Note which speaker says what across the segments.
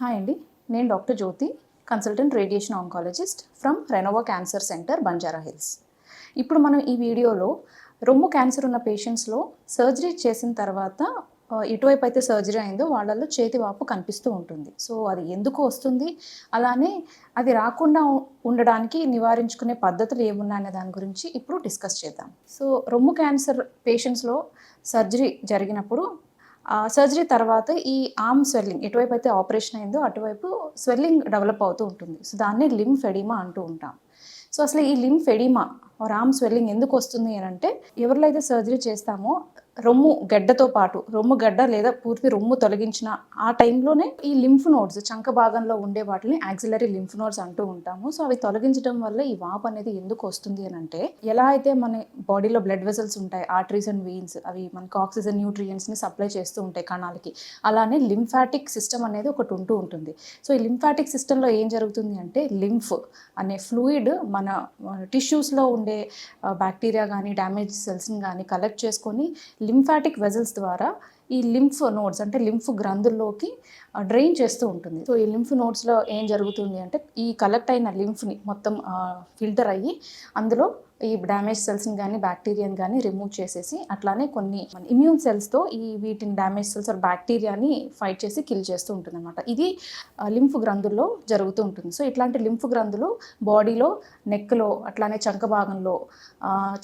Speaker 1: Hi అండి, నేను doctor Jyothi, consultant radiation oncologist from Renova Cancer Centre, Banjara Hills. ఇప్పుడు మనం ఈ వీడియోలో రొమ్ము క్యాన్సర్ ఉన్న పేషెంట్స్లో సర్జరీ చేసిన తర్వాత ఎటువైపు అయితే సర్జరీ అయిందో వాళ్ళల్లో చేతి వాపు కనిపిస్తూ ఉంటుంది. సో అది ఎందుకు వస్తుంది, అలానే అది రాకుండా ఉండడానికి నివారించుకునే పద్ధతులు ఏమున్నాయనే దాని గురించి ఇప్పుడు డిస్కస్ చేద్దాం. సో రొమ్ము క్యాన్సర్ పేషెంట్స్లో సర్జరీ జరిగినప్పుడు సర్జరీ తర్వాత ఈ ఆర్మ్ స్వెల్లింగ్ ఎటువైపు అయితే ఆపరేషన్ అయిందో అటువైపు స్వెల్లింగ్ డెవలప్ అవుతూ ఉంటుంది. సో దాన్ని లింఫ్ ఎడిమా అంటూ ఉంటాం. సో అసలు ఈ lymphoedema or arm swelling ఎందుకు వస్తుంది అని అంటే, ఎవరిలో అయితే సర్జరీ చేస్తామో రొమ్ము గడ్డతో పాటు రొమ్ము గడ్డ లేదా పూర్తి రొమ్ము తొలగించిన ఆ టైంలోనే ఈ లింఫ్ నోడ్స్ చంక భాగంలో ఉండే వాటిని యాక్సిలరీ లింఫ్ నోడ్స్ అంటూ ఉంటాము. సో అవి తొలగించడం వల్ల ఈ వాపు అనేది ఎందుకు వస్తుంది అని అంటే, ఎలా అయితే మన బాడీలో బ్లడ్ వెసల్స్ ఉంటాయి, ఆర్టరీస్ అండ్ వెయిన్స్, అవి మనకు ఆక్సిజన్ న్యూట్రియంట్స్ని సప్లై చేస్తూ ఉంటాయి కణాలకి, అలానే లింఫాటిక్ సిస్టమ్ అనేది ఒకటి ఉంటూ ఉంటుంది. సో ఈ లింఫాటిక్ సిస్టంలో ఏం జరుగుతుంది అంటే, లింఫ్ అనే ఫ్లూయిడ్ మన టిష్యూస్లో ఉండే బ్యాక్టీరియా కానీ డ్యామేజ్ సెల్స్ని కానీ కలెక్ట్ చేసుకొని లింఫాటిక్ వెజల్స్ ద్వారా ఈ లింఫ్ నోడ్స్ అంటే లింఫ్ గ్రంథుల్లోకి డ్రైన్ చేస్తూ ఉంటుంది. సో ఈ లింఫ్ నోడ్స్లో ఏం జరుగుతుంది అంటే, ఈ కలెక్ట్ అయిన లింఫ్ని మొత్తం ఫిల్టర్ అయ్యి అందులో ఈ డ్యామేజ్ సెల్స్ని కానీ బ్యాక్టీరియాని కానీ రిమూవ్ చేసేసి, అట్లానే కొన్ని ఇమ్యూన్ సెల్స్తో ఈ వీటిని డ్యామేజ్ సెల్స్ ఆర్ బ్యాక్టీరియాని ఫైట్ చేసి కిల్ చేస్తూ ఉంటుంది అనమాట. ఇది లింఫ్ గ్రంథుల్లో జరుగుతూ ఉంటుంది. సో ఇట్లాంటి లింఫ్ గ్రంథులు బాడీలో, నెక్లో, అట్లానే చంక భాగంలో,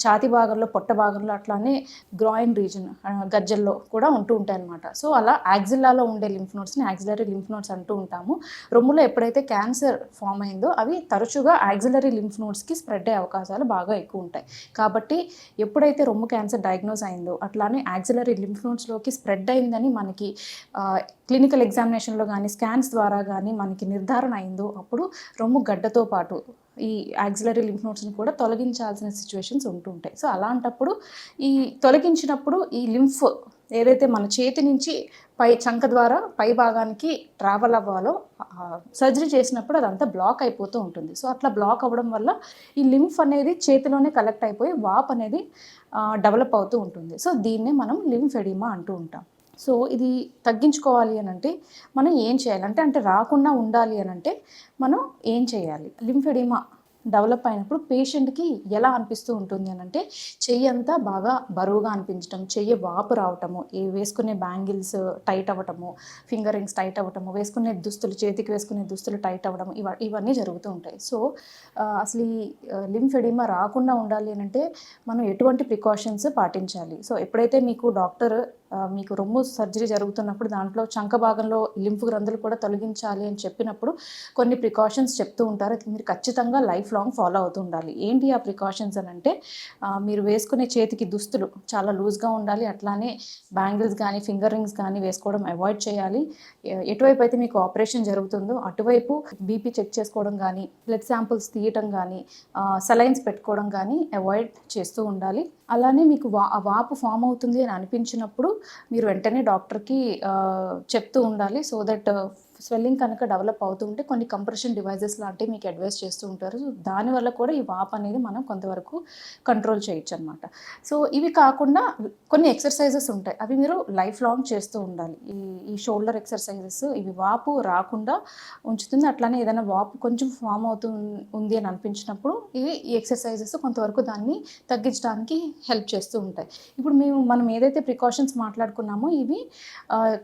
Speaker 1: ఛాతి భాగంలో, పొట్ట భాగంలో, అట్లానే గ్రాయిన్ రీజన్ గజ్జల్లో కూడా ఉంటూ ఉంటాయి అనమాట. సో అలా యాక్సిల్లాలో ఉండే లింఫ్ నోడ్స్ని యాక్సిలరీ లింఫ్ నోడ్స్ అంటూ ఉంటాము. రొమ్ములో ఎప్పుడైతే క్యాన్సర్ ఫామ్ అయిందో అవి తరచుగా యాక్సిలరీ లింఫ్ నోడ్స్కి స్ప్రెడ్ అయ్యే అవకాశాలు బాగా ఎక్కువ ఉంటాయి. కాబట్టి ఎప్పుడైతే రొమ్ము క్యాన్సర్ డయాగ్నోస్ అయిందో, అట్లానే యాక్సిలరీ లింఫ్ నోడ్స్లోకి స్ప్రెడ్ అయిందని మనకి క్లినికల్ ఎగ్జామినేషన్లో కానీ స్కాన్స్ ద్వారా కానీ మనకి నిర్ధారణ అయిందో, అప్పుడు రొమ్ము గడ్డతో పాటు ఈ యాక్సిలరీ లింఫ్ నోడ్స్ని కూడా తొలగించాల్సిన సిచ్యువేషన్స్ ఉంటుంటాయి. సో అలాంటప్పుడు ఈ తొలగించినప్పుడు ఈ లింఫ్ ఏదైతే మన చేతి నుంచి పై చంక ద్వారా పై భాగానికి ట్రావెల్ అవ్వాలో, సర్జరీ చేసినప్పుడు అదంతా బ్లాక్ అయిపోతూ ఉంటుంది. సో అట్లా బ్లాక్ అవ్వడం వల్ల ఈ లింఫ్ అనేది చేతిలోనే కలెక్ట్ అయిపోయి వాప్ అనేది డెవలప్ అవుతూ ఉంటుంది. సో దీన్నే మనం లింఫ్ ఎడిమా అంటూ ఉంటాం. సో ఇది తగ్గించుకోవాలి అని అంటే మనం ఏం చేయాలంటే, అంటే రాకుండా ఉండాలి అని అంటే మనం ఏం చేయాలి? లింఫ్ ఎడిమా డెవలప్ అయినప్పుడు పేషెంట్కి ఎలా అనిపిస్తూ ఉంటుంది అని అంటే, చెయ్యి అంతా బాగా బరువుగా అనిపించడం, చెయ్యి వాపు రావటము, వేసుకునే బ్యాంగిల్స్ టైట్ అవ్వటము, ఫింగర్ రింగ్స్ టైట్ అవ్వటము, వేసుకునే దుస్తులు, చేతికి వేసుకునే దుస్తులు టైట్ అవ్వడం, ఇవన్నీ జరుగుతూ ఉంటాయి. సో అసలు ఈ లింఫ్ ఎడిమా రాకుండా ఉండాలి అని అంటే మనం ఎటువంటి ప్రికాషన్స్ పాటించాలి? సో ఎప్పుడైతే మీకు డాక్టర్ మీకు రొమ్ము సర్జరీ జరుగుతున్నప్పుడు దాంట్లో చంక భాగంలో లింఫ్ గ్రంథులు కూడా తొలగించాలి అని చెప్పినప్పుడు కొన్ని ప్రికాషన్స్ చెప్తూ ఉంటారు. అది మీరు ఖచ్చితంగా లైఫ్ లాంగ్ ఫాలో అవుతూ ఉండాలి. ఏంటి ఆ ప్రికాషన్స్ అని అంటే, మీరు వేసుకునే చేతికి దుస్తులు చాలా లూజ్గా ఉండాలి. అట్లానే బ్యాంగిల్స్ కానీ ఫింగర్ రింగ్స్ కానీ వేసుకోవడం అవాయిడ్ చేయాలి. ఎటువైపు అయితే మీకు ఆపరేషన్ జరుగుతుందో అటువైపు బీపీ చెక్ చేసుకోవడం కానీ, బ్లడ్ శాంపుల్స్ తీయటం కానీ, సలైన్స్ పెట్టుకోవడం కానీ అవాయిడ్ చేస్తూ ఉండాలి. అలానే మీకు వాపు ఫామ్ అవుతుంది అని అనిపించినప్పుడు మీరు వెంటనే డాక్టర్కి చెప్తూ ఉండాలి. సో దట్ స్వెల్లింగ్ కనుక డెవలప్ అవుతూ ఉంటే కొన్ని కంప్రెషన్ డివైజెస్ లాంటివి మీకు అడ్వైస్ చేస్తూ ఉంటారు. సో దానివల్ల కూడా ఈ వాపు అనేది మనం కొంతవరకు కంట్రోల్ చేయొచ్చు అనమాట. సో ఇవి కాకుండా కొన్ని ఎక్సర్సైజెస్ ఉంటాయి, అవి మీరు లైఫ్ లాంగ్ చేస్తూ ఉండాలి. ఈ షోల్డర్ ఎక్సర్సైజెస్ ఇవి వాపు రాకుండా ఉంచుతుంది. అట్లానే ఏదైనా వాపు కొంచెం ఫామ్ అవుతూ ఉంది అని అనిపించినప్పుడు ఈ ఎక్సర్సైజెస్ కొంతవరకు దాన్ని తగ్గించడానికి హెల్ప్ చేస్తూ ఉంటాయి. ఇప్పుడు మనం ఏదైతే ప్రికాషన్స్ మాట్లాడుకున్నామో ఇవి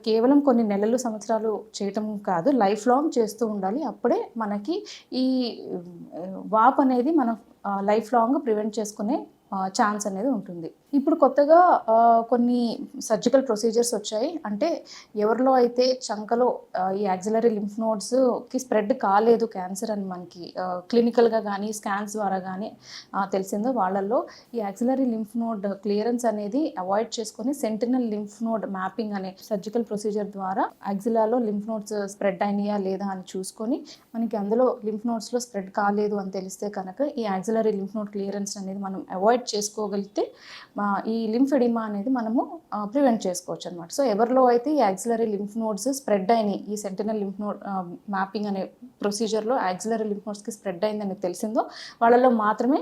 Speaker 1: కేవలం కొన్ని నెలలు, సంవత్సరాలు చేయటం కాదు, లైఫ్ లాంగ్ చేస్తూ ఉండాలి. అప్పుడే మనకి ఈ వాప్ అనేది మనం లైఫ్ లాంగ్ ప్రివెంట్ చేసుకునే ఛాన్స్ అనేది ఉంటుంది. ఇప్పుడు కొత్తగా కొన్ని సర్జికల్ ప్రొసీజర్స్ వచ్చాయి. అంటే ఎవరిలో అయితే చంకలో ఈ యాక్సిలరీ లింఫ్ నోడ్స్కి స్ప్రెడ్ కాలేదు క్యాన్సర్ అని మనకి క్లినికల్గా కానీ స్కాన్స్ ద్వారా కానీ తెలిసిందో, వాళ్ళల్లో ఈ యాక్సిలరీ లింఫ్ నోడ్ క్లియరెన్స్ అనేది అవాయిడ్ చేసుకొని సెంటినల్ లింఫ్ నోడ్ మ్యాపింగ్ అనే సర్జికల్ ప్రొసీజర్ ద్వారా యాక్సిలాలో లింఫ్ నోడ్స్ స్ప్రెడ్ అయినాయా లేదా అని చూసుకొని, మనకి అందులో లింఫ్ నోడ్స్లో స్ప్రెడ్ కాలేదు అని తెలిస్తే కనుక ఈ axillary axillary lymph node clearance అనేది మనం అవాయిడ్ చేసుకోగలిగితే ఈ లింఫెడిమా అనేది మనము ప్రివెంట్ చేసుకోవచ్చు అనమాట. సో ఎవరిలో అయితే ఈ యాక్సిలరీ లింఫ్ నోడ్స్ స్ప్రెడ్ అయినాయి, ఈ సెంటినల్ లింఫ్ నోడ్ మ్యాపింగ్ అనే ప్రొసీజర్లో యాక్సిలరీ లింఫ్ నోడ్స్కి స్ప్రెడ్ అయిందని తెలిసిందో వాళ్ళలో మాత్రమే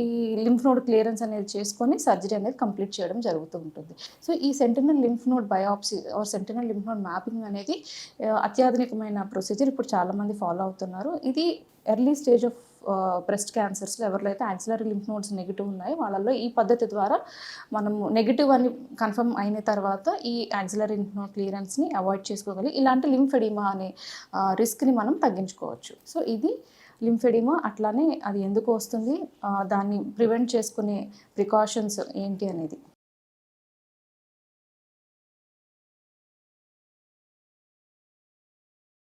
Speaker 1: ఈ లింఫ్ నోడ్ క్లియరెన్స్ అనేది చేసుకొని సర్జరీ అనేది కంప్లీట్ చేయడం జరుగుతూ ఉంటుంది. సో ఈ sentinel lymph node biopsy or sentinel lymph node mapping అనేది అత్యాధునికమైన ప్రొసీజర్. ఇప్పుడు చాలామంది ఫాలో అవుతున్నారు. ఇది ఎర్లీ స్టేజ్ ఆఫ్ బ్రెస్ట్ క్యాన్సర్స్లో ఎవరిలో అయితే యాక్సిలరీ లింఫ్ నోడ్స్ నెగిటివ్ ఉన్నాయో వాళ్ళల్లో ఈ పద్ధతి ద్వారా మనము నెగిటివ్ అని కన్ఫర్మ్ అయిన తర్వాత ఈ యాక్సిలరీ లింఫ్ నోడ్ క్లియరెన్స్ని అవాయిడ్ చేసుకోగలిగి ఇలాంటి లింఫెడిమా అనే రిస్క్ని మనం తగ్గించుకోవచ్చు. సో ఇది లింఫెడిమా. అట్లానే అది ఎందుకు వస్తుంది, దాన్ని ప్రివెంట్ చేసుకునే ప్రికాషన్స్ ఏంటి అనేది.